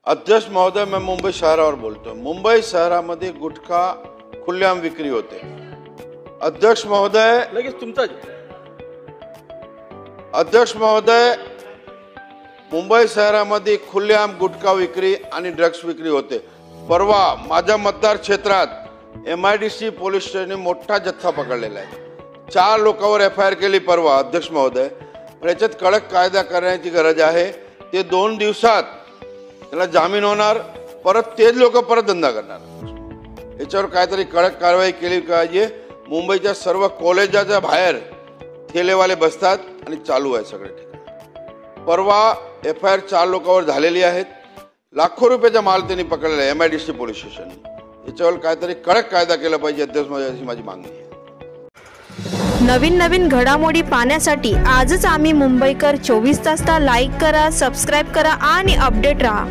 अध्यक्ष महोदय, मैं मुंबई शहरावर बोलतो। मुंबई शहरामध्ये गुटखा खुलेआम विक्री होते। अध्यक्ष महोदय, लगेच तुमचा अध्यक्ष महोदय, मुंबई शहरामध्ये खुलेआम गुटखा विक्री आणि ड्रग्स विक्री होते। परवा माझ्या मतदार क्षेत्रात MIDC पोलीस स्टेशनने मोठा जथ्था पकडलेला आहे। 4 लोकांवर FIR केली परवा अध्यक्ष महोदय। पण याच्यात कडक कायदा करण्याची गरज आहे। ते 2 दिवसात त्याला जामीन होणार, परत तेच लोक परत धंदा करणार। याच्यावर काहीतरी कडक कारवाई केली पाहिजे। मुंबईच्या सर्व कॉलेजाच्या बाहेर ठेलेवाले बसतात आणि चालू आहे सगळे ठिकाणी। परवा FIR 4 लोकांवर झालेली आहेत। लाखो रुपयाचा माल त्यांनी पकडलेला आहे MIDC पोलीस स्टेशन। याच्यावर काहीतरी कडक कायदा केला पाहिजे अध्यक्ष महोदय, अशी माझी मागणी आहे। नवीन घडामोडी पाहण्यासाठी आजच आम्ही मुंबईकर 24 तासला लाईक करा, सबस्क्राइब करा आणि अपडेट रहा।